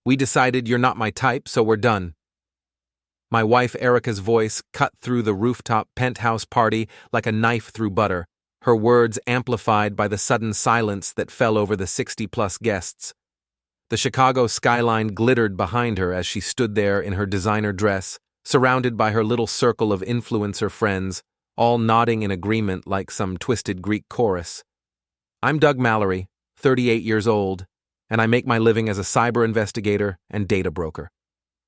We decided you're not my type, so we're done. My wife Erica's voice cut through the rooftop penthouse party like a knife through butter, her words amplified by the sudden silence that fell over the 60-plus guests. The Chicago skyline glittered behind her as she stood there in her designer dress, surrounded by her little circle of influencer friends, all nodding in agreement like some twisted Greek chorus. I'm Doug Mallory, 38 years old, and I make my living as a cyber-investigator and data broker.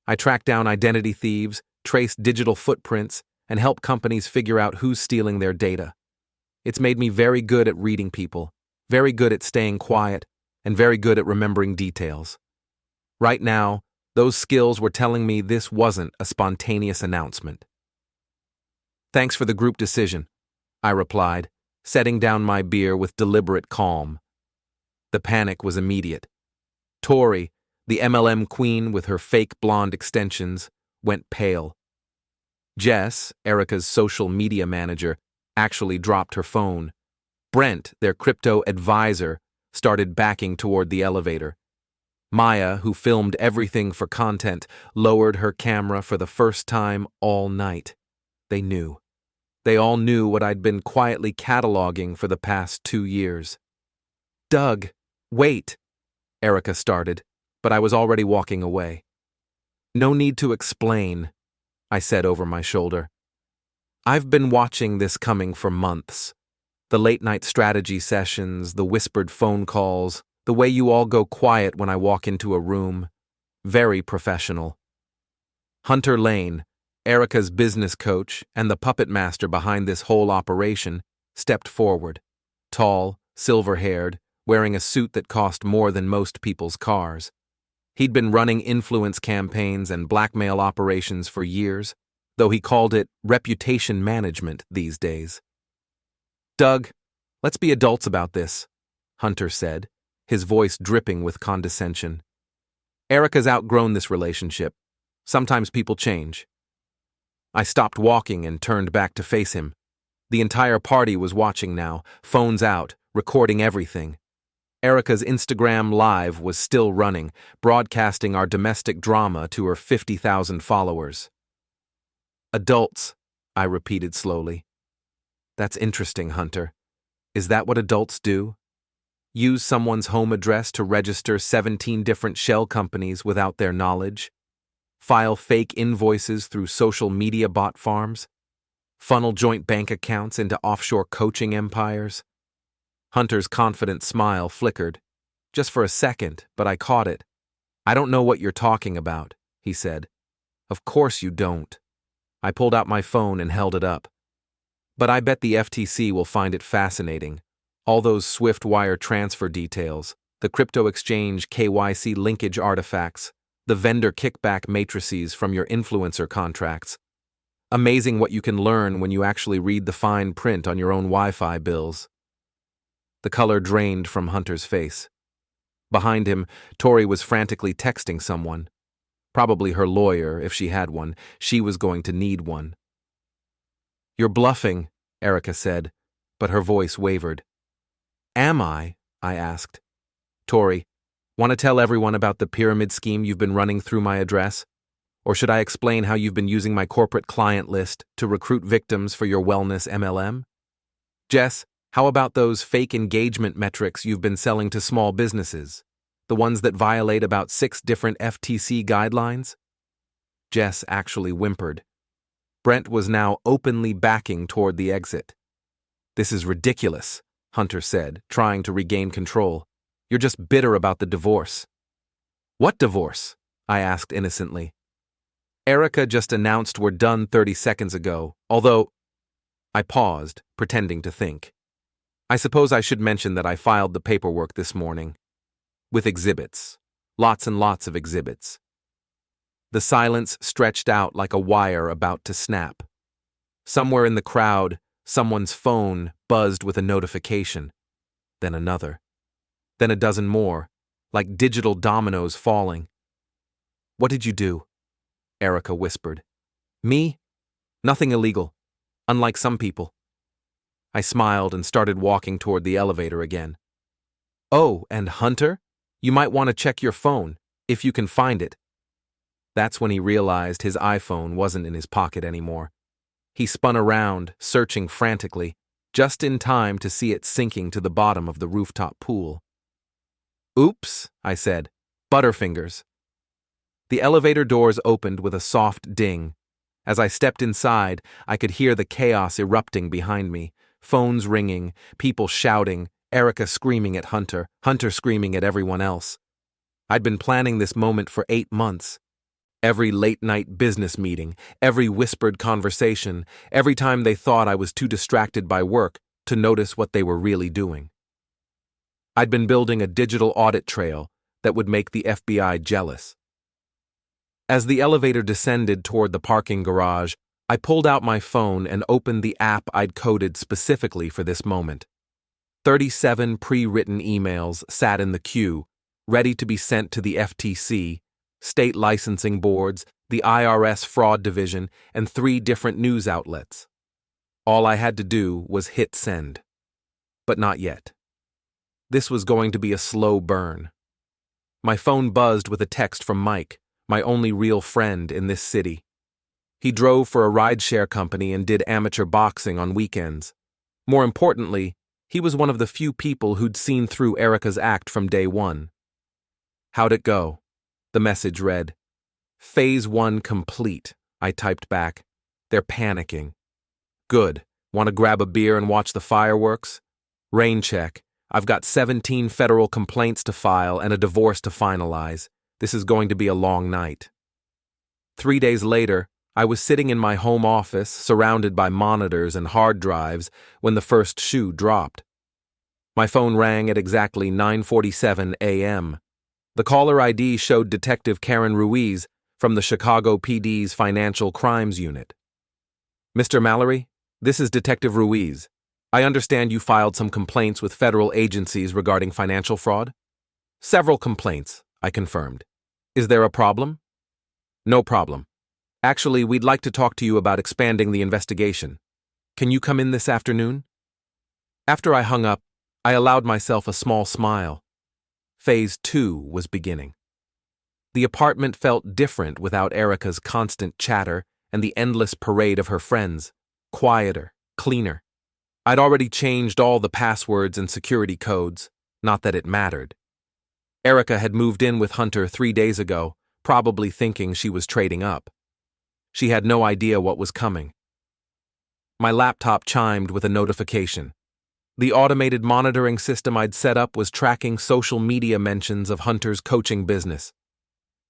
I track down identity thieves, trace digital footprints, and help companies figure out who's stealing their data. It's made me very good at reading people, very good at staying quiet, and very good at remembering details. Right now, those skills were telling me this wasn't a spontaneous announcement. Thanks for the group decision, I replied, setting down my beer with deliberate calm. The panic was immediate. Tori, the MLM queen with her fake blonde extensions, went pale. Jess, Erica's social media manager, actually dropped her phone. Brent, their crypto advisor, started backing toward the elevator. Maya, who filmed everything for content, lowered her camera for the first time all night. They knew. They all knew what I'd been quietly cataloging for the past 2 years. Doug, wait, Erica started, but I was already walking away. No need to explain, I said over my shoulder. I've been watching this coming for months. The late-night strategy sessions, the whispered phone calls, the way you all go quiet when I walk into a room. Very professional. Hunter Lane, Erica's business coach and the puppet master behind this whole operation, stepped forward. Tall, silver-haired, wearing a suit that cost more than most people's cars. He'd been running influence campaigns and blackmail operations for years, though he called it reputation management these days. Doug, let's be adults about this, Hunter said, his voice dripping with condescension. Erica's outgrown this relationship. Sometimes people change. I stopped walking and turned back to face him. The entire party was watching now, phones out, recording everything. Erica's Instagram Live was still running, broadcasting our domestic drama to her 50,000 followers. Adults, I repeated slowly. That's interesting, Hunter. Is that what adults do? Use someone's home address to register 17 different shell companies without their knowledge? File fake invoices through social media bot farms? Funnel joint bank accounts into offshore coaching empires? Hunter's confident smile flickered. Just for a second, but I caught it. I don't know what you're talking about, he said. Of course you don't. I pulled out my phone and held it up. But I bet the FTC will find it fascinating. All those Swift wire transfer details, the crypto exchange KYC linkage artifacts, the vendor kickback matrices from your influencer contracts. Amazing what you can learn when you actually read the fine print on your own Wi-Fi bills. The color drained from Hunter's face. Behind him, Tori was frantically texting someone. Probably her lawyer, if she had one. She was going to need one. You're bluffing, Erica said, but her voice wavered. Am I asked. Tori, want to tell everyone about the pyramid scheme you've been running through my address? Or should I explain how you've been using my corporate client list to recruit victims for your wellness MLM? Jess, how about those fake engagement metrics you've been selling to small businesses? The ones that violate about 6 different FTC guidelines? Jess actually whimpered. Brent was now openly backing toward the exit. This is ridiculous, Hunter said, trying to regain control. You're just bitter about the divorce. What divorce? I asked innocently. Erica just announced we're done 30 seconds ago, although... I paused, pretending to think. I suppose I should mention that I filed the paperwork this morning. With exhibits. Lots and lots of exhibits. The silence stretched out like a wire about to snap. Somewhere in the crowd, someone's phone buzzed with a notification. Then another. Then a dozen more, like digital dominoes falling. What did you do? Erica whispered. Me? Nothing illegal. Unlike some people. I smiled and started walking toward the elevator again. Oh, and Hunter? You might want to check your phone. If you can find it. That's when he realized his iPhone wasn't in his pocket anymore. He spun around, searching frantically, just in time to see it sinking to the bottom of the rooftop pool. "Oops," I said. "Butterfingers." The elevator doors opened with a soft ding. As I stepped inside, I could hear the chaos erupting behind me, phones ringing, people shouting, Erica screaming at Hunter, Hunter screaming at everyone else. I'd been planning this moment for 8 months. Every late-night business meeting, every whispered conversation, every time they thought I was too distracted by work to notice what they were really doing. I'd been building a digital audit trail that would make the FBI jealous. As the elevator descended toward the parking garage, I pulled out my phone and opened the app I'd coded specifically for this moment. 37 pre-written emails sat in the queue, ready to be sent to the FTC, state licensing boards, the IRS fraud division, and 3 different news outlets. All I had to do was hit send. But not yet. This was going to be a slow burn. My phone buzzed with a text from Mike, my only real friend in this city. He drove for a rideshare company and did amateur boxing on weekends. More importantly, he was one of the few people who'd seen through Erica's act from day one. "How'd it go?" The message read. "Phase 1 complete," I typed back. "They're panicking." "Good. Want to grab a beer and watch the fireworks?" "Rain check. I've got 17 federal complaints to file and a divorce to finalize. This is going to be a long night." 3 days later, I was sitting in my home office, surrounded by monitors and hard drives, when the first shoe dropped. My phone rang at exactly 9:47 a.m. The caller ID showed Detective Karen Ruiz from the Chicago PD's Financial Crimes Unit. "Mr. Mallory, this is Detective Ruiz. I understand you filed some complaints with federal agencies regarding financial fraud?" "Several complaints," I confirmed. "Is there a problem?" "No problem. Actually, we'd like to talk to you about expanding the investigation. Can you come in this afternoon?" After I hung up, I allowed myself a small smile. Phase 2 was beginning. The apartment felt different without Erica's constant chatter and the endless parade of her friends. Quieter, cleaner. I'd already changed all the passwords and security codes, not that it mattered. Erica had moved in with Hunter 3 days ago, probably thinking she was trading up. She had no idea what was coming. My laptop chimed with a notification. The automated monitoring system I'd set up was tracking social media mentions of Hunter's coaching business.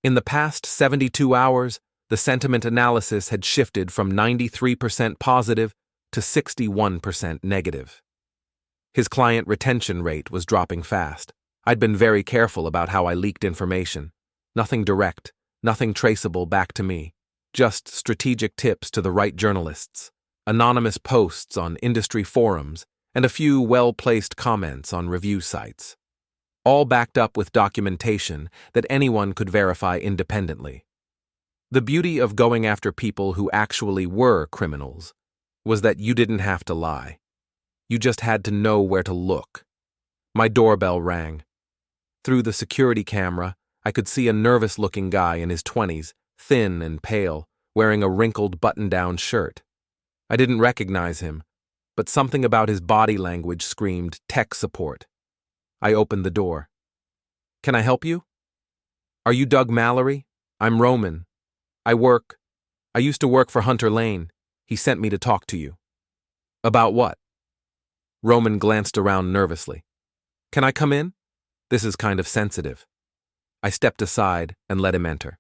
In the past 72 hours, the sentiment analysis had shifted from 93% positive to 61% negative. His client retention rate was dropping fast. I'd been very careful about how I leaked information. Nothing direct, nothing traceable back to me. Just strategic tips to the right journalists, anonymous posts on industry forums, and a few well-placed comments on review sites. All backed up with documentation that anyone could verify independently. The beauty of going after people who actually were criminals was that you didn't have to lie. You just had to know where to look. My doorbell rang. Through the security camera, I could see a nervous-looking guy in his 20s, thin and pale, wearing a wrinkled button-down shirt. I didn't recognize him, but something about his body language screamed tech support. I opened the door. "Can I help you?" "Are you Doug Mallory? I'm Roman. I used to work for Hunter Lane. He sent me to talk to you." "About what?" Roman glanced around nervously. "Can I come in? This is kind of sensitive." I stepped aside and let him enter.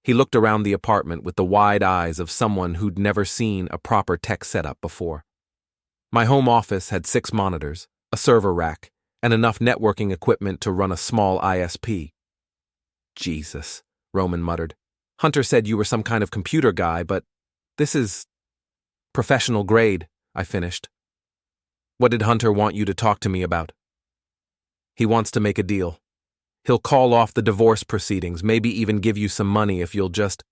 He looked around the apartment with the wide eyes of someone who'd never seen a proper tech setup before. My home office had 6 monitors, a server rack, and enough networking equipment to run a small ISP. "Jesus," Roman muttered. "Hunter said you were some kind of computer guy, but this is professional grade," I finished. "What did Hunter want you to talk to me about?" "He wants to make a deal. He'll call off the divorce proceedings, maybe even give you some money if you'll just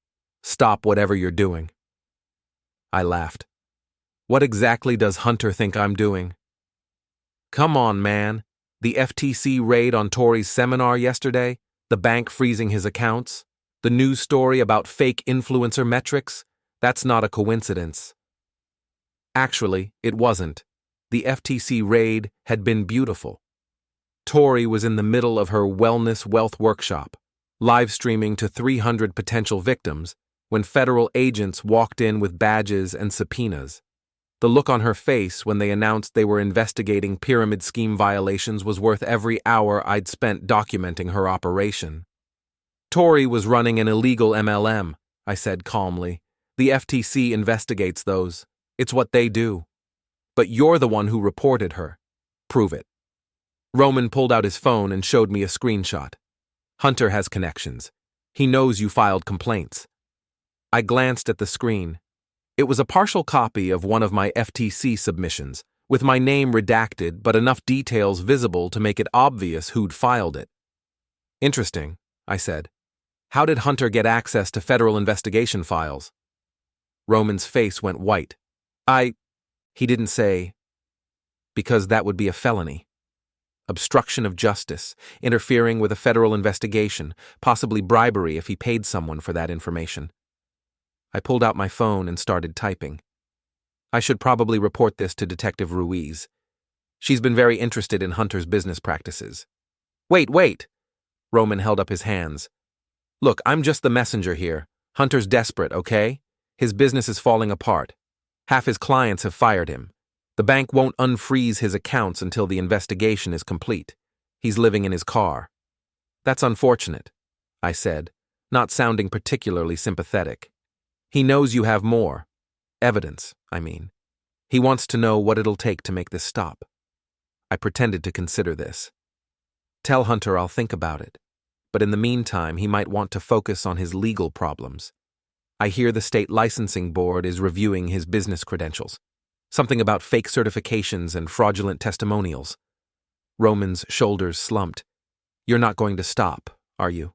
stop whatever you're doing." I laughed. "What exactly does Hunter think I'm doing?" "Come on, man. The FTC raid on Tori's seminar yesterday? The bank freezing his accounts? The news story about fake influencer metrics? That's not a coincidence. Actually, it wasn't. The FTC raid had been beautiful. Tori was in the middle of her wellness wealth workshop, live streaming to 300 potential victims, when federal agents walked in with badges and subpoenas. The look on her face when they announced they were investigating pyramid scheme violations was worth every hour I'd spent documenting her operation. Tori was running an illegal MLM, I said calmly. The FTC investigates those. It's what they do. But you're the one who reported her. Prove it. Roman pulled out his phone and showed me a screenshot. Hunter has connections. He knows you filed complaints. I glanced at the screen. It was a partial copy of one of my FTC submissions, with my name redacted but enough details visible to make it obvious who'd filed it. Interesting, I said. How did Hunter get access to federal investigation files? Roman's face went white. He didn't say, because that would be a felony. Obstruction of justice, interfering with a federal investigation, possibly bribery if he paid someone for that information. I pulled out my phone and started typing. I should probably report this to Detective Ruiz. She's been very interested in Hunter's business practices. Wait! Roman held up his hands. Look, I'm just the messenger here. Hunter's desperate, okay? His business is falling apart. Half his clients have fired him. The bank won't unfreeze his accounts until the investigation is complete. He's living in his car. That's unfortunate, I said, not sounding particularly sympathetic. He knows you have more. Evidence, I mean. He wants to know what it'll take to make this stop. I pretended to consider this. Tell Hunter I'll think about it. But in the meantime, he might want to focus on his legal problems. I hear the state licensing board is reviewing his business credentials. Something about fake certifications and fraudulent testimonials. Roman's shoulders slumped. You're not going to stop, are you?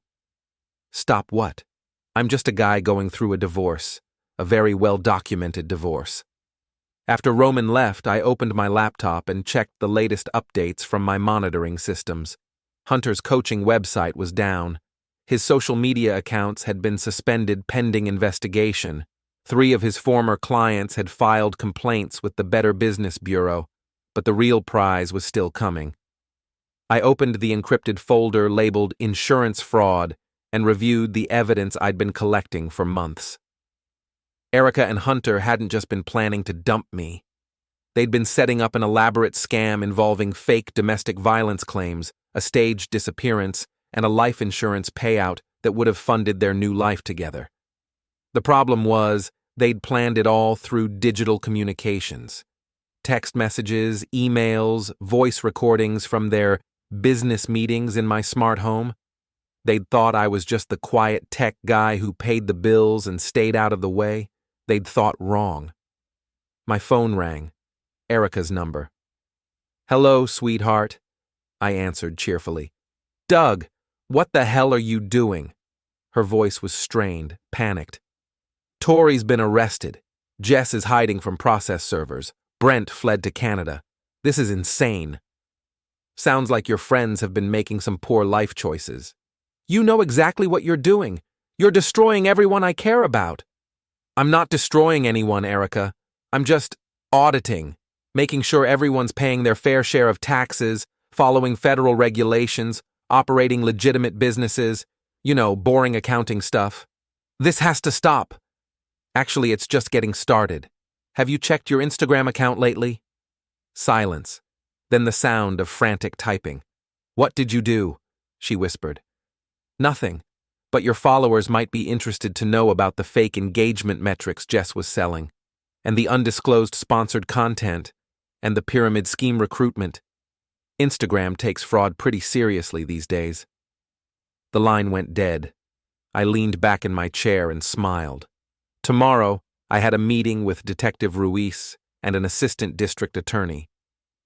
Stop what? I'm just a guy going through a divorce, a very well-documented divorce. After Roman left, I opened my laptop and checked the latest updates from my monitoring systems. Hunter's coaching website was down. His social media accounts had been suspended pending investigation. 3 of his former clients had filed complaints with the Better Business Bureau, but the real prize was still coming. I opened the encrypted folder labeled Insurance Fraud and reviewed the evidence I'd been collecting for months. Erica and Hunter hadn't just been planning to dump me. They'd been setting up an elaborate scam involving fake domestic violence claims, a staged disappearance, and a life insurance payout that would have funded their new life together. The problem was, they'd planned it all through digital communications. Text messages, emails, voice recordings from their business meetings in my smart home. They'd thought I was just the quiet tech guy who paid the bills and stayed out of the way. They'd thought wrong. My phone rang. Erica's number. "Hello, sweetheart," I answered cheerfully. "Doug, what the hell are you doing?" Her voice was strained, panicked. "Tori's been arrested. Jess is hiding from process servers. Brent fled to Canada. This is insane. Sounds like your friends have been making some poor life choices. You know exactly what you're doing. You're destroying everyone I care about." "I'm not destroying anyone, Erica. I'm just auditing, making sure everyone's paying their fair share of taxes, following federal regulations, operating legitimate businesses, boring accounting stuff. This has to stop. Actually, it's just getting started. Have you checked your Instagram account lately?" Silence, then the sound of frantic typing. "What did you do?" she whispered. "Nothing, but your followers might be interested to know about the fake engagement metrics Jess was selling, and the undisclosed sponsored content, and the pyramid scheme recruitment. Instagram takes fraud pretty seriously these days." The line went dead. I leaned back in my chair and smiled. Tomorrow, I had a meeting with Detective Ruiz and an assistant district attorney.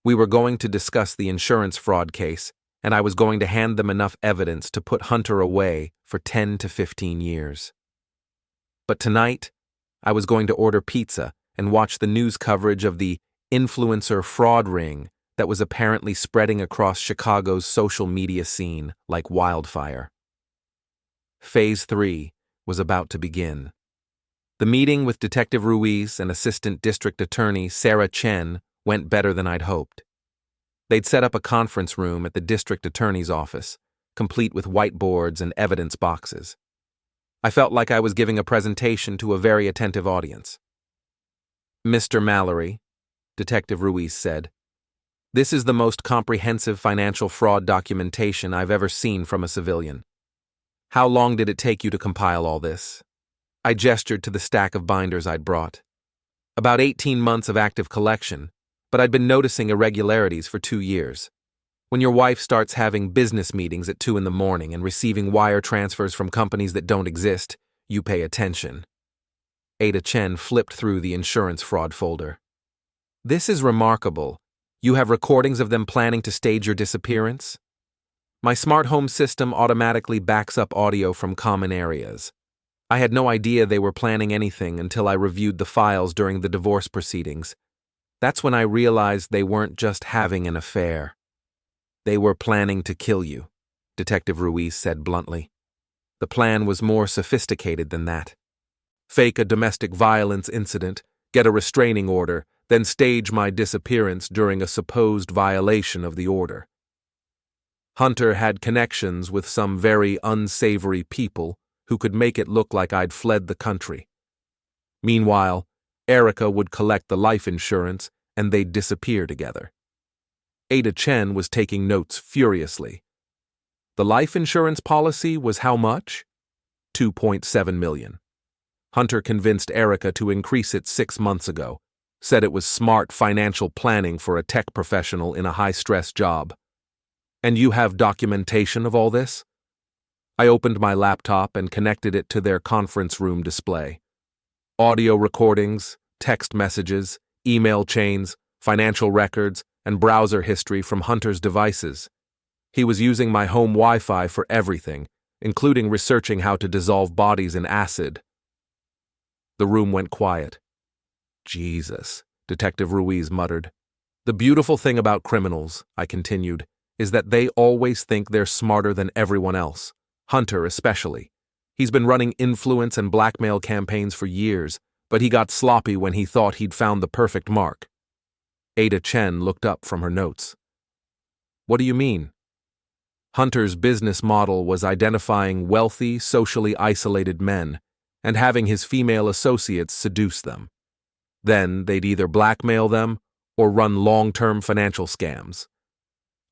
We were going to discuss the insurance fraud case, and I was going to hand them enough evidence to put Hunter away for 10 to 15 years. But tonight, I was going to order pizza and watch the news coverage of the influencer fraud ring that was apparently spreading across Chicago's social media scene like wildfire. Phase 3 was about to begin. The meeting with Detective Ruiz and Assistant District Attorney Sarah Chen went better than I'd hoped. They'd set up a conference room at the district attorney's office, complete with whiteboards and evidence boxes. I felt like I was giving a presentation to a very attentive audience. "Mr. Mallory," Detective Ruiz said, "this is the most comprehensive financial fraud documentation I've ever seen from a civilian. How long did it take you to compile all this?" I gestured to the stack of binders I'd brought. "About 18 months of active collection, but I'd been noticing irregularities for 2 years. When your wife starts having business meetings at 2 in the morning and receiving wire transfers from companies that don't exist, you pay attention." Ada Chen flipped through the insurance fraud folder. "This is remarkable. You have recordings of them planning to stage your disappearance?" My smart home system automatically backs up audio from common areas. I had no idea they were planning anything until I reviewed the files during the divorce proceedings. That's when I realized they weren't just having an affair. "They were planning to kill you," Detective Ruiz said bluntly. "The plan was more sophisticated than that. Fake a domestic violence incident, get a restraining order, then stage my disappearance during a supposed violation of the order. Hunter had connections with some very unsavory people who could make it look like I'd fled the country. Meanwhile, Erica would collect the life insurance and they'd disappear together." Ada Chen was taking notes furiously. "The life insurance policy was how much?" $2.7 million. Hunter convinced Erica to increase it 6 months ago, said it was smart financial planning for a tech professional in a high-stress job. "And you have documentation of all this?" I opened my laptop and connected it to their conference room display. Audio recordings, text messages, email chains, financial records, and browser history from Hunter's devices. He was using my home Wi-Fi for everything, including researching how to dissolve bodies in acid. The room went quiet. "Jesus," Detective Ruiz muttered. "The beautiful thing about criminals," I continued, "is that they always think they're smarter than everyone else. Hunter especially. He's been running influence and blackmail campaigns for years, but he got sloppy when he thought he'd found the perfect mark." Ada Chen looked up from her notes. "What do you mean?" "Hunter's business model was identifying wealthy, socially isolated men and having his female associates seduce them. Then they'd either blackmail them or run long-term financial scams.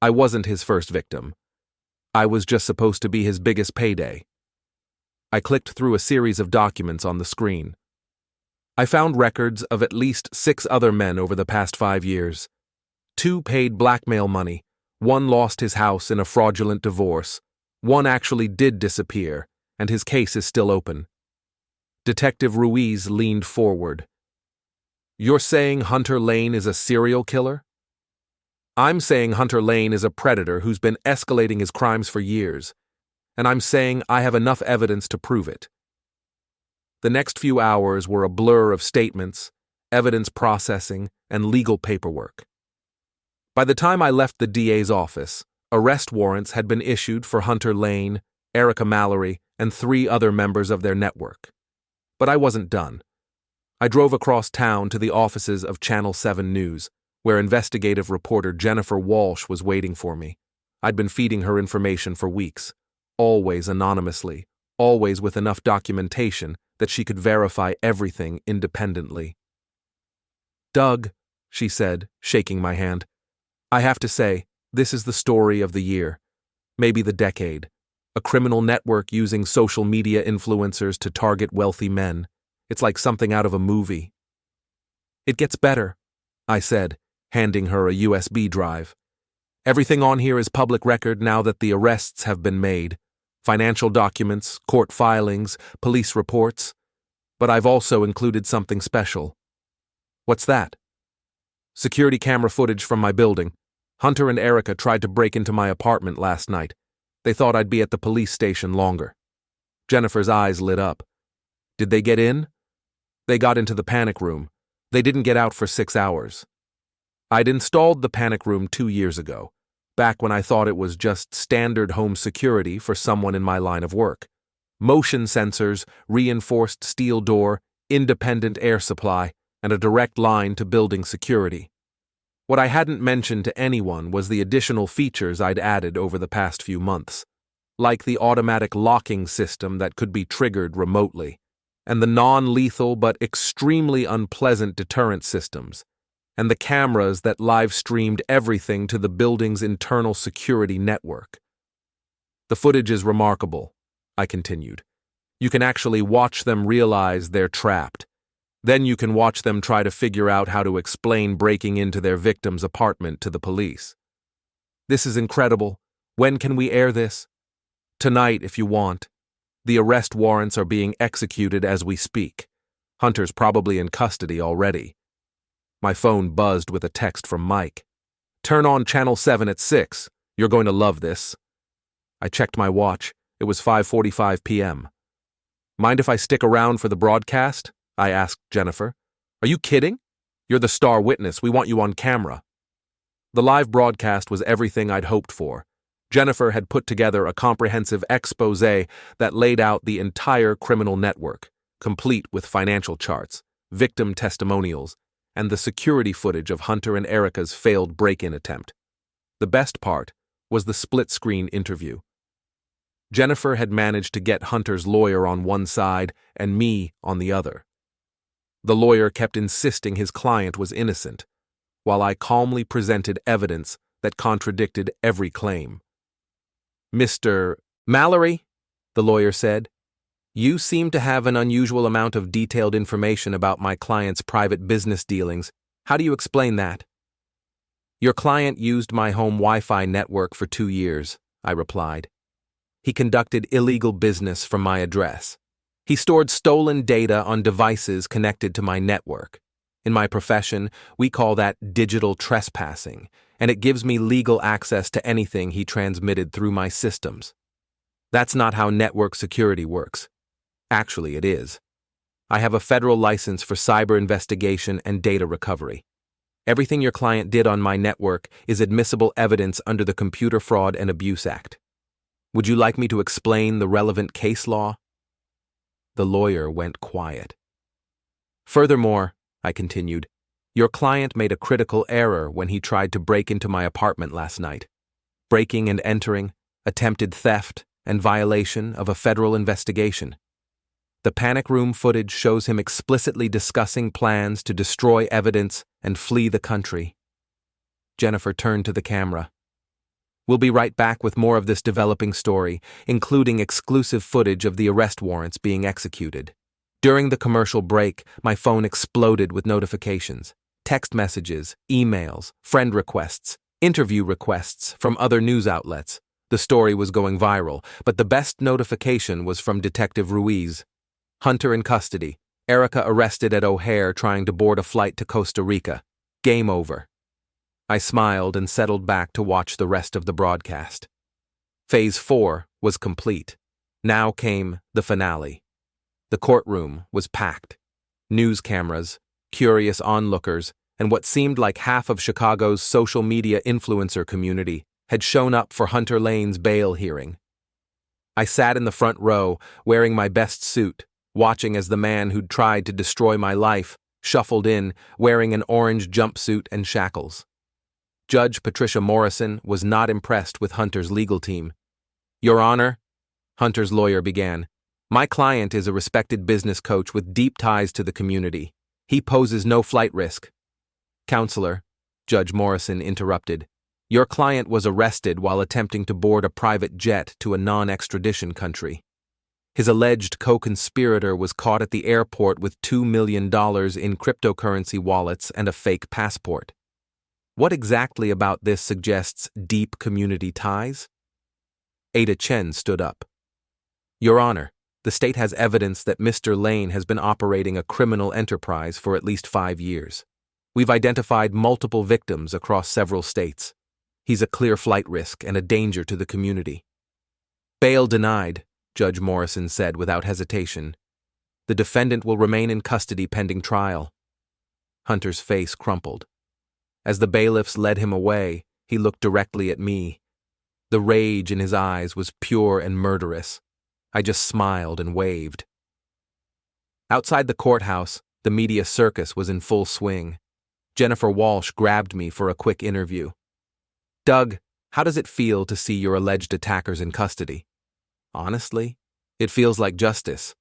I wasn't his first victim. I was just supposed to be his biggest payday." I clicked through a series of documents on the screen. I found records of at least 6 other men over the past 5 years. 2 paid blackmail money, 1 lost his house in a fraudulent divorce, 1 actually did disappear, and his case is still open. Detective Ruiz leaned forward. "You're saying Hunter Lane is a serial killer?" "I'm saying Hunter Lane is a predator who's been escalating his crimes for years, and I'm saying I have enough evidence to prove it." The next few hours were a blur of statements, evidence processing, and legal paperwork. By the time I left the DA's office, arrest warrants had been issued for Hunter Lane, Erica Mallory, and 3 other members of their network. But I wasn't done. I drove across town to the offices of Channel 7 News, where investigative reporter Jennifer Walsh was waiting for me. I'd been feeding her information for weeks, always anonymously, always with enough documentation that she could verify everything independently. "Doug," she said, shaking my hand, "I have to say, this is the story of the year, maybe the decade. A criminal network using social media influencers to target wealthy men. It's like something out of a movie." "It gets better," I said, handing her a USB drive. "Everything on here is public record now that the arrests have been made. Financial documents, court filings, police reports. But I've also included something special." "What's that?" "Security camera footage from my building. Hunter and Erica tried to break into my apartment last night. They thought I'd be at the police station longer." Jennifer's eyes lit up. "Did they get in?" "They got into the panic room. They didn't get out for 6 hours. I'd installed the panic room 2 years ago, back when I thought it was just standard home security for someone in my line of work. motion sensors, reinforced steel door, independent air supply, and a direct line to building security. What I hadn't mentioned to anyone was the additional features I'd added over the past few months, like the automatic locking system that could be triggered remotely, and the non-lethal but extremely unpleasant deterrent systems, and the cameras that live-streamed everything to the building's internal security network. The footage is remarkable, I continued. You can actually watch them realize they're trapped. Then you can watch them try to figure out how to explain breaking into their victim's apartment to the police. This is incredible. When can we air this? Tonight, if you want. The arrest warrants are being executed as we speak. Hunter's probably in custody already. My phone buzzed with a text from Mike. Turn on Channel 7 at 6. You're going to love this. I checked my watch. It was 5:45 p.m. Mind if I stick around for the broadcast? I asked Jennifer. Are you kidding? You're the star witness. We want you on camera. The live broadcast was everything I'd hoped for. Jennifer had put together a comprehensive exposé that laid out the entire criminal network, complete with financial charts, victim testimonials, and the security footage of Hunter and Erica's failed break-in attempt. The best part was the split-screen interview. Jennifer had managed to get Hunter's lawyer on one side and me on the other. The lawyer kept insisting his client was innocent, while I calmly presented evidence that contradicted every claim. Mr. Mallory, the lawyer said, you seem to have an unusual amount of detailed information about my client's private business dealings. How do you explain that? Your client used my home Wi-Fi network for 2 years, I replied. He conducted illegal business from my address. He stored stolen data on devices connected to my network. In my profession, we call that digital trespassing, and it gives me legal access to anything he transmitted through my systems. That's not how network security works. Actually, it is. I have a federal license for cyber investigation and data recovery. Everything your client did on my network is admissible evidence under the Computer Fraud and Abuse Act. Would you like me to explain the relevant case law? The lawyer went quiet. Furthermore, I continued, your client made a critical error when he tried to break into my apartment last night. Breaking and entering, attempted theft, and violation of a federal investigation. The panic room footage shows him explicitly discussing plans to destroy evidence and flee the country. Jennifer turned to the camera. We'll be right back with more of this developing story, including exclusive footage of the arrest warrants being executed. During the commercial break, my phone exploded with notifications, text messages, emails, friend requests, interview requests from other news outlets. The story was going viral, but the best notification was from Detective Ruiz. Hunter in custody, Erica arrested at O'Hare trying to board a flight to Costa Rica. Game over. I smiled and settled back to watch the rest of the broadcast. Phase 4 was complete. Now came the finale. The courtroom was packed. News cameras, curious onlookers, and what seemed like half of Chicago's social media influencer community had shown up for Hunter Lane's bail hearing. I sat in the front row, wearing my best suit, watching as the man who'd tried to destroy my life shuffled in, wearing an orange jumpsuit and shackles. Judge Patricia Morrison was not impressed with Hunter's legal team. Your Honor, Hunter's lawyer began, my client is a respected business coach with deep ties to the community. He poses no flight risk. Counselor, Judge Morrison interrupted, your client was arrested while attempting to board a private jet to a non-extradition country. His alleged co-conspirator was caught at the airport with $2 million in cryptocurrency wallets and a fake passport. What exactly about this suggests deep community ties? Ada Chen stood up. Your Honor, the state has evidence that Mr. Lane has been operating a criminal enterprise for at least 5 years. We've identified multiple victims across several states. He's a clear flight risk and a danger to the community. Bail denied, Judge Morrison said without hesitation. The defendant will remain in custody pending trial. Hunter's face crumpled. As the bailiffs led him away, he looked directly at me. The rage in his eyes was pure and murderous. I just smiled and waved. Outside the courthouse, the media circus was in full swing. Jennifer Walsh grabbed me for a quick interview. "Doug, how does it feel to see your alleged attackers in custody?" "Honestly, it feels like justice.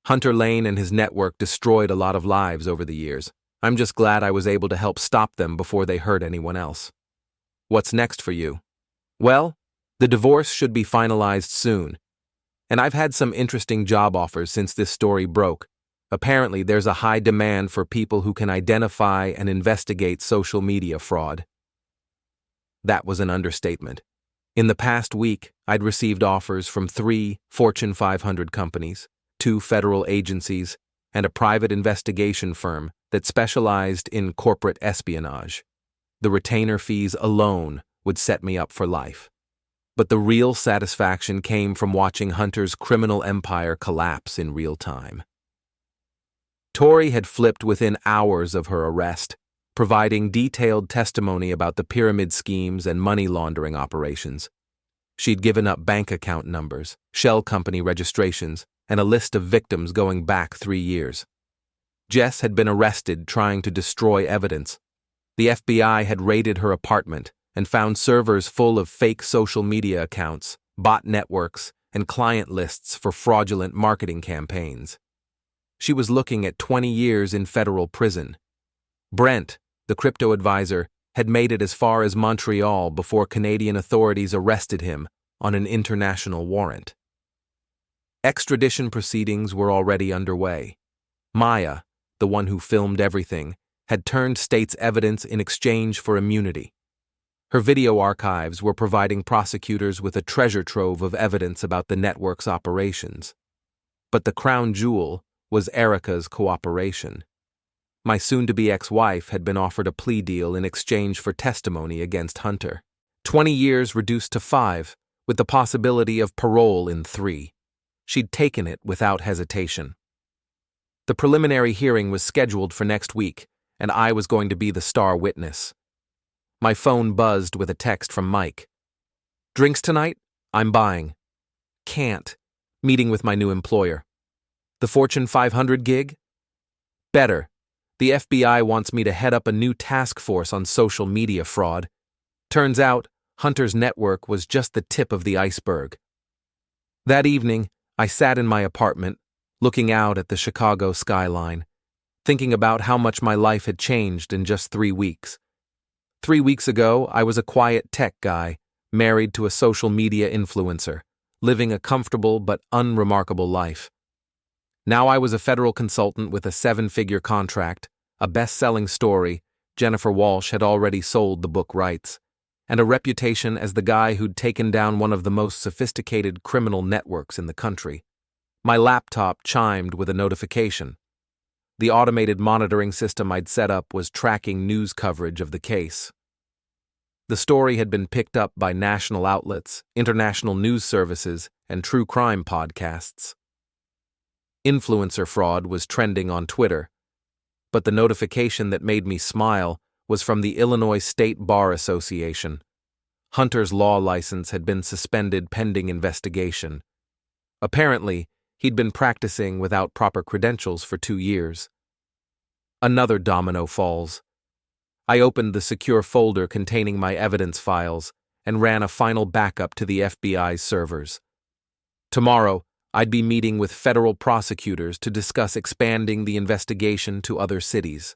Hunter Lane and his network destroyed a lot of lives over the years. I'm just glad I was able to help stop them before they hurt anyone else." "What's next for you?" "Well, the divorce should be finalized soon. And I've had some interesting job offers since this story broke. Apparently, there's a high demand for people who can identify and investigate social media fraud." That was an understatement. In the past week, I'd received offers from 3 Fortune 500 companies, 2 federal agencies, and a private investigation firm that specialized in corporate espionage. The retainer fees alone would set me up for life. But the real satisfaction came from watching Hunter's criminal empire collapse in real time. Tori had flipped within hours of her arrest, providing detailed testimony about the pyramid schemes and money laundering operations. She'd given up bank account numbers, shell company registrations, and a list of victims going back 3 years. Jess had been arrested trying to destroy evidence. The FBI had raided her apartment and found servers full of fake social media accounts, bot networks, and client lists for fraudulent marketing campaigns. She was looking at 20 years in federal prison. Brent, the crypto advisor, had made it as far as Montreal before Canadian authorities arrested him on an international warrant. Extradition proceedings were already underway. Maya, the one who filmed everything, had turned state's evidence in exchange for immunity. Her video archives were providing prosecutors with a treasure trove of evidence about the network's operations. But the crown jewel was Erica's cooperation. My soon-to-be ex-wife had been offered a plea deal in exchange for testimony against Hunter. 20 years reduced to 5, with the possibility of parole in 3. She'd taken it without hesitation. The preliminary hearing was scheduled for next week, and I was going to be the star witness. My phone buzzed with a text from Mike. "Drinks tonight? I'm buying." "Can't. Meeting with my new employer." "The Fortune 500 gig?" "Better. The FBI wants me to head up a new task force on social media fraud. Turns out, Hunter's network was just the tip of the iceberg." That evening, I sat in my apartment, looking out at the Chicago skyline, thinking about how much my life had changed in just 3 weeks. 3 weeks ago, I was a quiet tech guy, married to a social media influencer, living a comfortable but unremarkable life. Now I was a federal consultant with a 7-figure contract, a best-selling story — Jennifer Walsh had already sold the book rights — and a reputation as the guy who'd taken down one of the most sophisticated criminal networks in the country. My laptop chimed with a notification. The automated monitoring system I'd set up was tracking news coverage of the case. The story had been picked up by national outlets, international news services, and true crime podcasts. Influencer fraud was trending on Twitter, but the notification that made me smile was from the Illinois State Bar Association. Hunter's law license had been suspended pending investigation. Apparently, he'd been practicing without proper credentials for 2 years. Another domino falls. I opened the secure folder containing my evidence files and ran a final backup to the FBI's servers. Tomorrow, I'd be meeting with federal prosecutors to discuss expanding the investigation to other cities.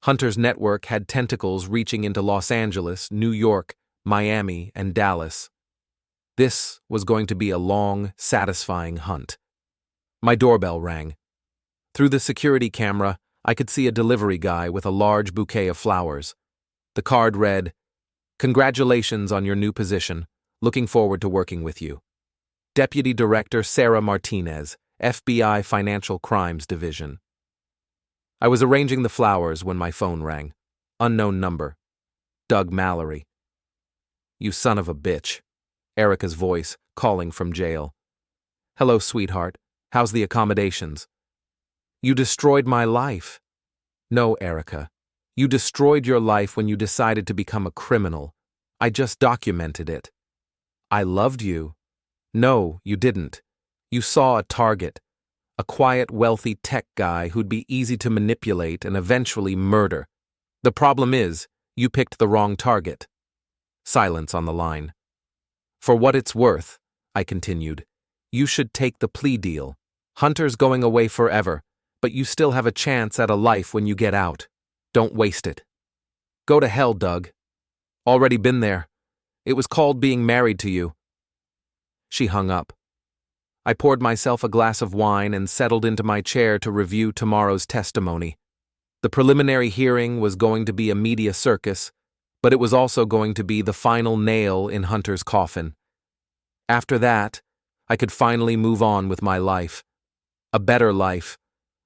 Hunter's network had tentacles reaching into Los Angeles, New York, Miami, and Dallas. This was going to be a long, satisfying hunt. My doorbell rang. Through the security camera, I could see a delivery guy with a large bouquet of flowers. The card read, "Congratulations on your new position. Looking forward to working with you. Deputy Director Sarah Martinez, FBI Financial Crimes Division." I was arranging the flowers when my phone rang. Unknown number. Doug Mallory. "You son of a bitch." Erica's voice, calling from jail. "Hello, sweetheart. How's the accommodations?" "You destroyed my life." "No, Erica. You destroyed your life when you decided to become a criminal. I just documented it." "I loved you." "No, you didn't. You saw a target, a quiet, wealthy tech guy who'd be easy to manipulate and eventually murder. The problem is, you picked the wrong target. Silence on the line. For what it's worth, I continued, you should take the plea deal. Hunter's going away forever, but you still have a chance at a life when you get out. Don't waste it. Go to hell, Doug. Already been there. It was called being married to you. She hung up. I poured myself a glass of wine and settled into my chair to review tomorrow's testimony. The preliminary hearing was going to be a media circus, but it was also going to be the final nail in Hunter's coffin. After that, I could finally move on with my life. A better life.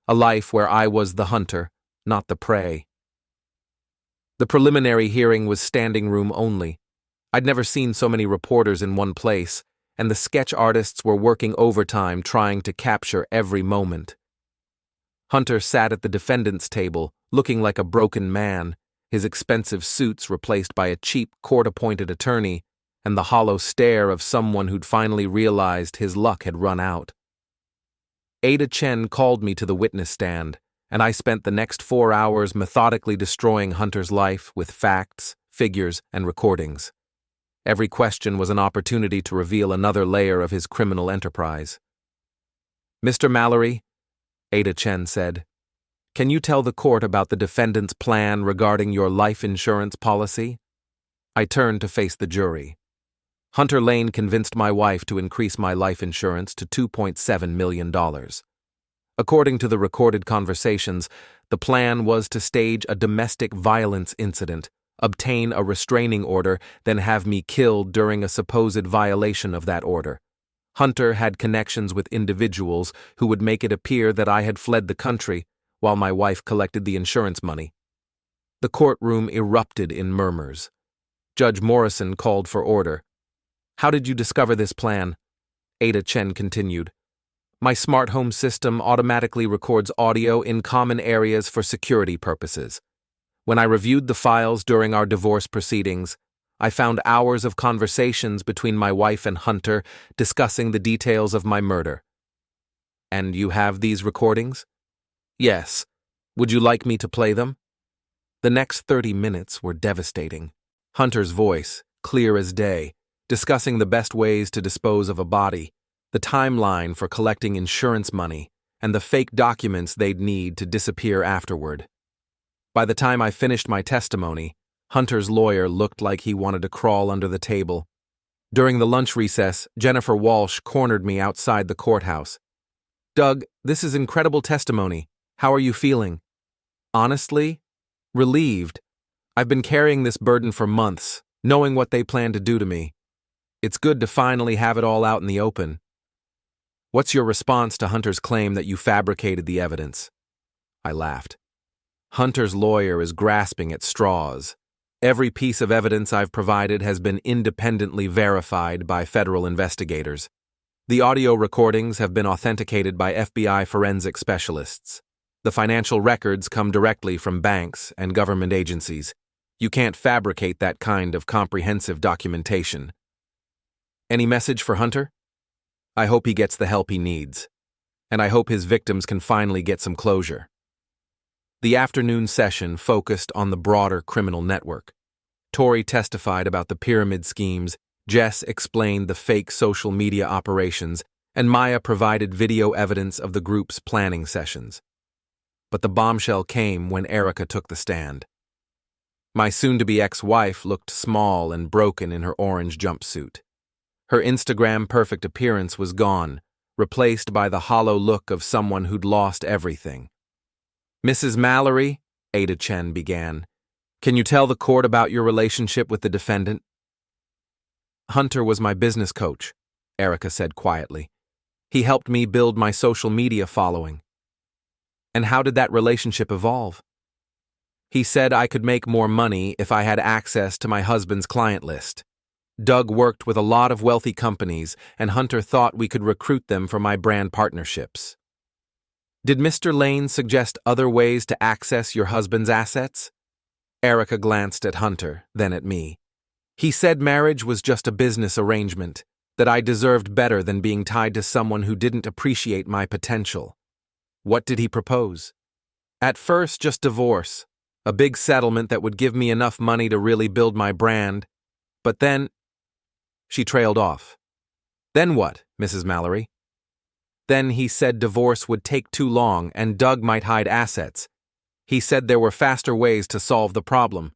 A life where I was the hunter, not the prey. The preliminary hearing was standing room only. I'd never seen so many reporters in one place, and the sketch artists were working overtime trying to capture every moment. Hunter sat at the defendant's table, looking like a broken man, his expensive suits replaced by a cheap court-appointed attorney, and the hollow stare of someone who'd finally realized his luck had run out. Ada Chen called me to the witness stand, and I spent the next 4 hours methodically destroying Hunter's life with facts, figures, and recordings. Every question was an opportunity to reveal another layer of his criminal enterprise. Mr. Mallory, Ada Chen said, can you tell the court about the defendant's plan regarding your life insurance policy? I turned to face the jury. Hunter Lane convinced my wife to increase my life insurance to $2.7 million. According to the recorded conversations, the plan was to stage a domestic violence incident, obtain a restraining order, then have me killed during a supposed violation of that order. Hunter had connections with individuals who would make it appear that I had fled the country while my wife collected the insurance money. The courtroom erupted in murmurs. Judge Morrison called for order. How did you discover this plan? Ada Chen continued. My smart home system automatically records audio in common areas for security purposes. When I reviewed the files during our divorce proceedings, I found hours of conversations between my wife and Hunter discussing the details of my murder. And you have these recordings? Yes. Would you like me to play them? The next 30 minutes were devastating. Hunter's voice, clear as day, discussing the best ways to dispose of a body, the timeline for collecting insurance money, and the fake documents they'd need to disappear afterward. By the time I finished my testimony, Hunter's lawyer looked like he wanted to crawl under the table. During the lunch recess, Jennifer Walsh cornered me outside the courthouse. Doug, this is incredible testimony. How are you feeling? Honestly, relieved. I've been carrying this burden for months, knowing what they plan to do to me. It's good to finally have it all out in the open. What's your response to Hunter's claim that you fabricated the evidence? I laughed. Hunter's lawyer is grasping at straws. Every piece of evidence I've provided has been independently verified by federal investigators. The audio recordings have been authenticated by FBI forensic specialists. The financial records come directly from banks and government agencies. You can't fabricate that kind of comprehensive documentation. Any message for Hunter? I hope he gets the help he needs. And I hope his victims can finally get some closure. The afternoon session focused on the broader criminal network. Tori testified about the pyramid schemes, Jess explained the fake social media operations, and Maya provided video evidence of the group's planning sessions. But the bombshell came when Erica took the stand. My soon-to-be ex-wife looked small and broken in her orange jumpsuit. Her Instagram-perfect appearance was gone, replaced by the hollow look of someone who'd lost everything. Mrs. Mallory, Ada Chen began, can you tell the court about your relationship with the defendant? Hunter was my business coach, Erica said quietly. He helped me build my social media following. And how did that relationship evolve? He said I could make more money if I had access to my husband's client list. Doug worked with a lot of wealthy companies, and Hunter thought we could recruit them for my brand partnerships. Did Mr. Lane suggest other ways to access your husband's assets? Erica glanced at Hunter, then at me. He said marriage was just a business arrangement. that I deserved better than being tied to someone who didn't appreciate my potential. What did he propose? At first, just divorce, a big settlement that would give me enough money to really build my brand. But then, she trailed off. Then what, Mrs. Mallory? Then he said divorce would take too long and Doug might hide assets. He said there were faster ways to solve the problem.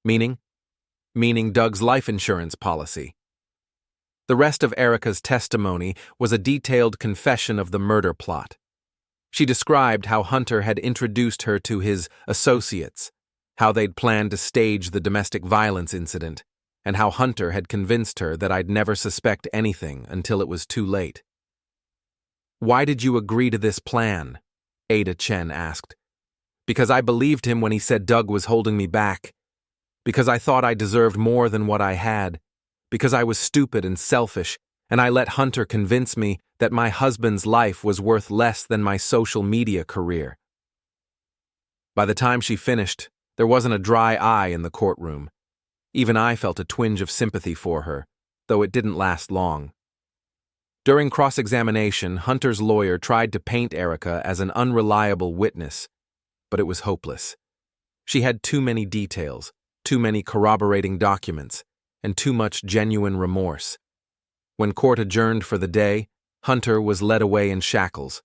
Meaning? Meaning Doug's life insurance policy. The rest of Erica's testimony was a detailed confession of the murder plot. She described how Hunter had introduced her to his associates, how they'd planned to stage the domestic violence incident, and how Hunter had convinced her that I'd never suspect anything until it was too late. "Why did you agree to this plan?" Ada Chen asked. "Because I believed him when he said Doug was holding me back. Because I thought I deserved more than what I had. Because I was stupid and selfish, and I let Hunter convince me that my husband's life was worth less than my social media career." By the time she finished, there wasn't a dry eye in the courtroom. Even I felt a twinge of sympathy for her, though it didn't last long. During cross-examination, Hunter's lawyer tried to paint Erica as an unreliable witness, but it was hopeless. She had too many details, too many corroborating documents, and too much genuine remorse. When court adjourned for the day, Hunter was led away in shackles.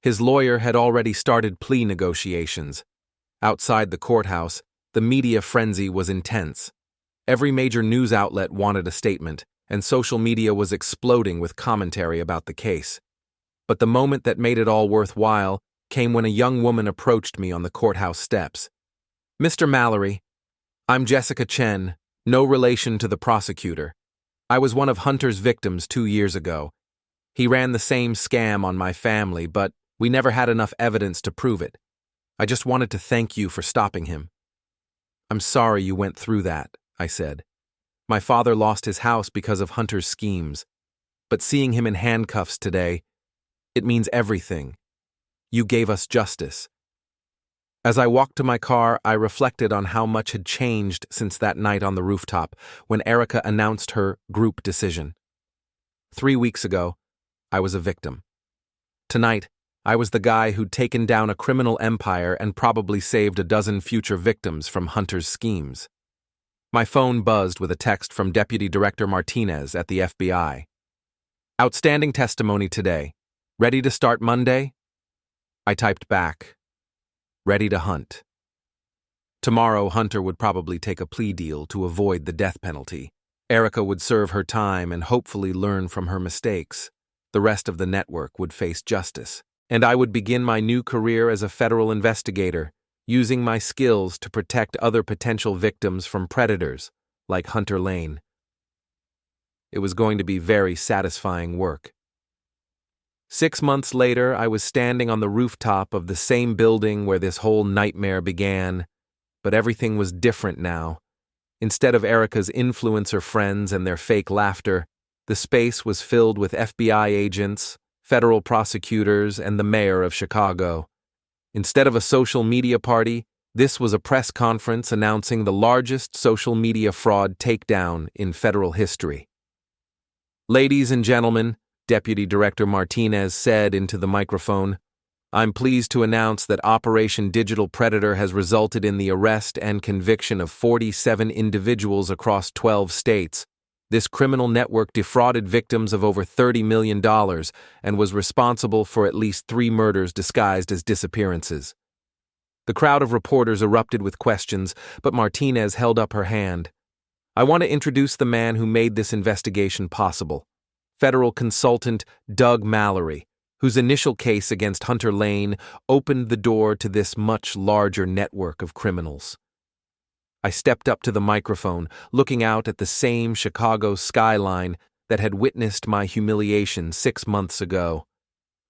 His lawyer had already started plea negotiations. Outside the courthouse, the media frenzy was intense. Every major news outlet wanted a statement, and social media was exploding with commentary about the case. But the moment that made it all worthwhile came when a young woman approached me on the courthouse steps. "Mr. Mallory, I'm Jessica Chen, no relation to the prosecutor. I was one of Hunter's victims 2 years ago. He ran the same scam on my family, but we never had enough evidence to prove it. I just wanted to thank you for stopping him." "I'm sorry you went through that," I said. "My father lost his house because of Hunter's schemes. But seeing him in handcuffs today, it means everything. You gave us justice." As I walked to my car, I reflected on how much had changed since that night on the rooftop when Erica announced her group decision. 3 weeks ago, I was a victim. Tonight, I was the guy who'd taken down a criminal empire and probably saved a dozen future victims from Hunter's schemes. My phone buzzed with a text from Deputy Director Martinez at the FBI. "Outstanding testimony today. Ready to start Monday?" I typed back, "Ready to hunt." Tomorrow, Hunter would probably take a plea deal to avoid the death penalty. Erica would serve her time and hopefully learn from her mistakes. The rest of the network would face justice. And I would begin my new career as a federal investigator, using my skills to protect other potential victims from predators, like Hunter Lane. It was going to be very satisfying work. 6 months later, I was standing on the rooftop of the same building where this whole nightmare began, but everything was different now. Instead of Erica's influencer friends and their fake laughter, the space was filled with FBI agents, federal prosecutors, and the mayor of Chicago. Instead of a social media party, this was a press conference announcing the largest social media fraud takedown in federal history. "Ladies and gentlemen," Deputy Director Martinez said into the microphone, "I'm pleased to announce that Operation Digital Predator has resulted in the arrest and conviction of 47 individuals across 12 states. This criminal network defrauded victims of over $30 million and was responsible for at least 3 murders disguised as disappearances." The crowd of reporters erupted with questions, but Martinez held up her hand. "I want to introduce the man who made this investigation possible. Federal consultant Doug Mallory, whose initial case against Hunter Lane opened the door to this much larger network of criminals." I stepped up to the microphone, looking out at the same Chicago skyline that had witnessed my humiliation 6 months ago.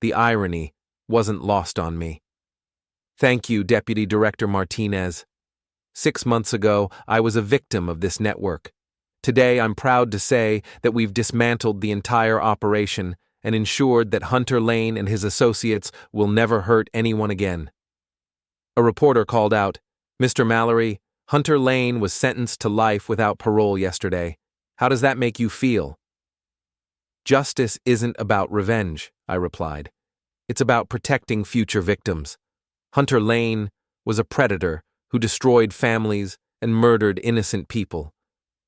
The irony wasn't lost on me. "Thank you, Deputy Director Martinez. 6 months ago, I was a victim of this network. Today, I'm proud to say that we've dismantled the entire operation and ensured that Hunter Lane and his associates will never hurt anyone again." A reporter called out, "Mr. Mallory, Hunter Lane was sentenced to life without parole yesterday. How does that make you feel?" Justice isn't about revenge, I replied. It's about protecting future victims. Hunter Lane was a predator who destroyed families and murdered innocent people.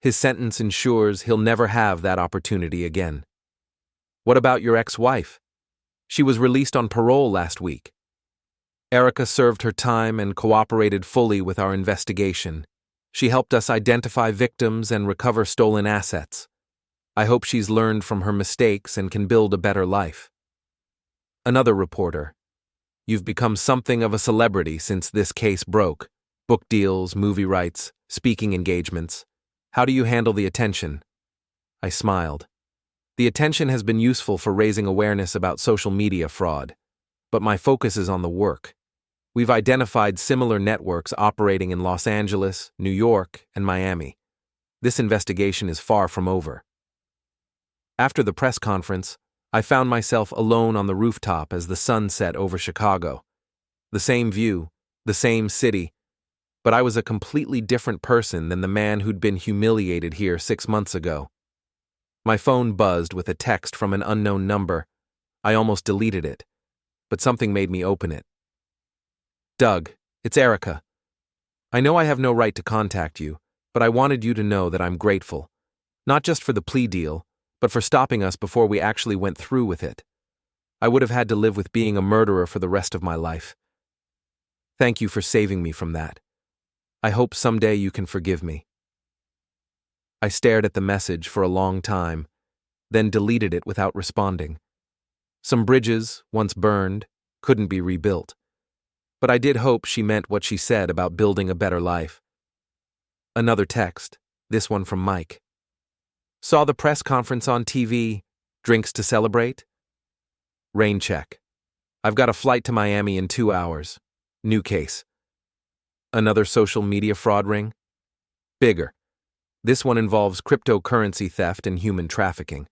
His sentence ensures he'll never have that opportunity again. What about your ex-wife? She was released on parole last week. Erica served her time and cooperated fully with our investigation. She helped us identify victims and recover stolen assets. I hope she's learned from her mistakes and can build a better life. Another reporter. You've become something of a celebrity since this case broke. Book deals, movie rights, speaking engagements. How do you handle the attention? I smiled. The attention has been useful for raising awareness about social media fraud, but my focus is on the work. We've identified similar networks operating in Los Angeles, New York, and Miami. This investigation is far from over. After the press conference, I found myself alone on the rooftop as the sun set over Chicago. The same view, the same city, but I was a completely different person than the man who'd been humiliated here 6 months ago. My phone buzzed with a text from an unknown number. I almost deleted it, but something made me open it. Doug, it's Erica. I know I have no right to contact you, but I wanted you to know that I'm grateful, not just for the plea deal, but for stopping us before we actually went through with it. I would have had to live with being a murderer for the rest of my life. Thank you for saving me from that. I hope someday you can forgive me. I stared at the message for a long time, then deleted it without responding. Some bridges, once burned, couldn't be rebuilt. But I did hope she meant what she said about building a better life. Another text, this one from Mike. Saw the press conference on TV. Drinks to celebrate? Rain check. I've got a flight to Miami in 2 hours. New case. Another social media fraud ring? Bigger. This one involves cryptocurrency theft and human trafficking.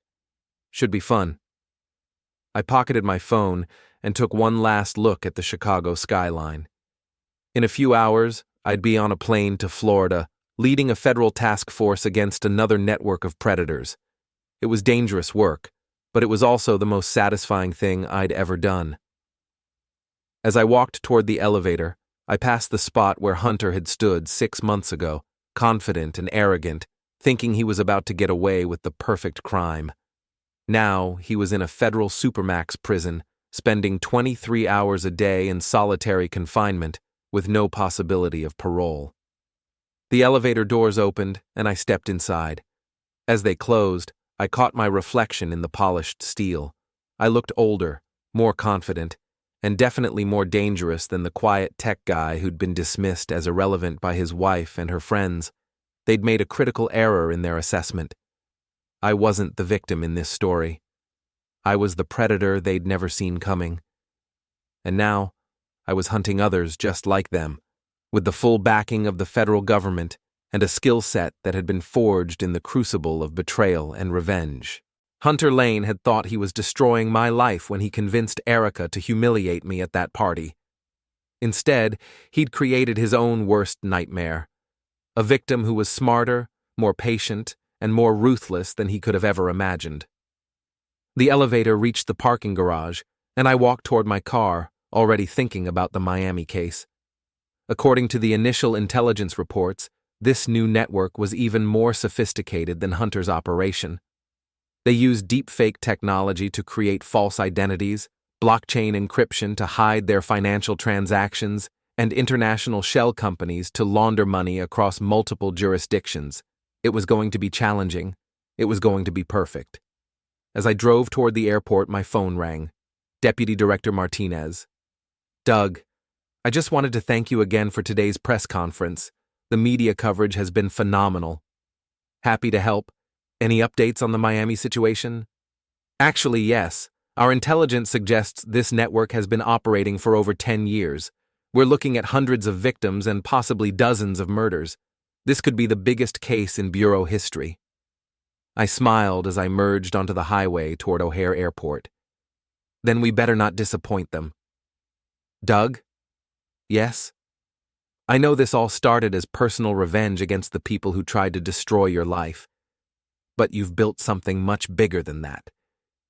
Should be fun. I pocketed my phone and took one last look at the Chicago skyline. In a few hours, I'd be on a plane to Florida, leading a federal task force against another network of predators. It was dangerous work, but it was also the most satisfying thing I'd ever done. As I walked toward the elevator, I passed the spot where Hunter had stood 6 months ago, confident and arrogant, thinking he was about to get away with the perfect crime. Now, he was in a federal supermax prison, spending 23 hours a day in solitary confinement with no possibility of parole. The elevator doors opened, and I stepped inside. As they closed, I caught my reflection in the polished steel. I looked older, more confident, and definitely more dangerous than the quiet tech guy who'd been dismissed as irrelevant by his wife and her friends. They'd made a critical error in their assessment. I wasn't the victim in this story. I was the predator they'd never seen coming. And now, I was hunting others just like them, with the full backing of the federal government and a skill set that had been forged in the crucible of betrayal and revenge. Hunter Lane had thought he was destroying my life when he convinced Erica to humiliate me at that party. Instead, he'd created his own worst nightmare. A victim who was smarter, more patient, and more ruthless than he could have ever imagined. The elevator reached the parking garage, and I walked toward my car, already thinking about the Miami case. According to the initial intelligence reports, this new network was even more sophisticated than Hunter's operation. They used deepfake technology to create false identities, blockchain encryption to hide their financial transactions, and international shell companies to launder money across multiple jurisdictions. It was going to be challenging. It was going to be perfect. As I drove toward the airport, my phone rang. Deputy Director Martinez. Doug, I just wanted to thank you again for today's press conference. The media coverage has been phenomenal. Happy to help. Any updates on the Miami situation? Actually, yes. Our intelligence suggests this network has been operating for over 10 years. We're looking at hundreds of victims and possibly dozens of murders. This could be the biggest case in Bureau history. I smiled as I merged onto the highway toward O'Hare Airport. Then we better not disappoint them. Doug? Yes? I know this all started as personal revenge against the people who tried to destroy your life. But you've built something much bigger than that.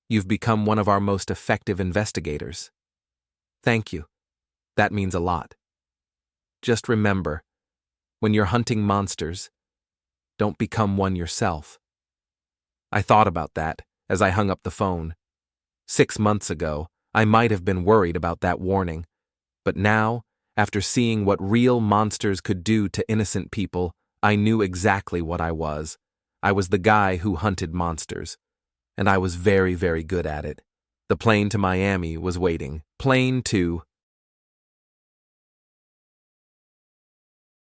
You've become one of our most effective investigators. Thank you. That means a lot. Just remember, when you're hunting monsters, don't become one yourself. I thought about that as I hung up the phone. 6 months ago, I might have been worried about that warning. But now, after seeing what real monsters could do to innocent people, I knew exactly what I was. I was the guy who hunted monsters. And I was very, very good at it. The plane to Miami was waiting. Plane to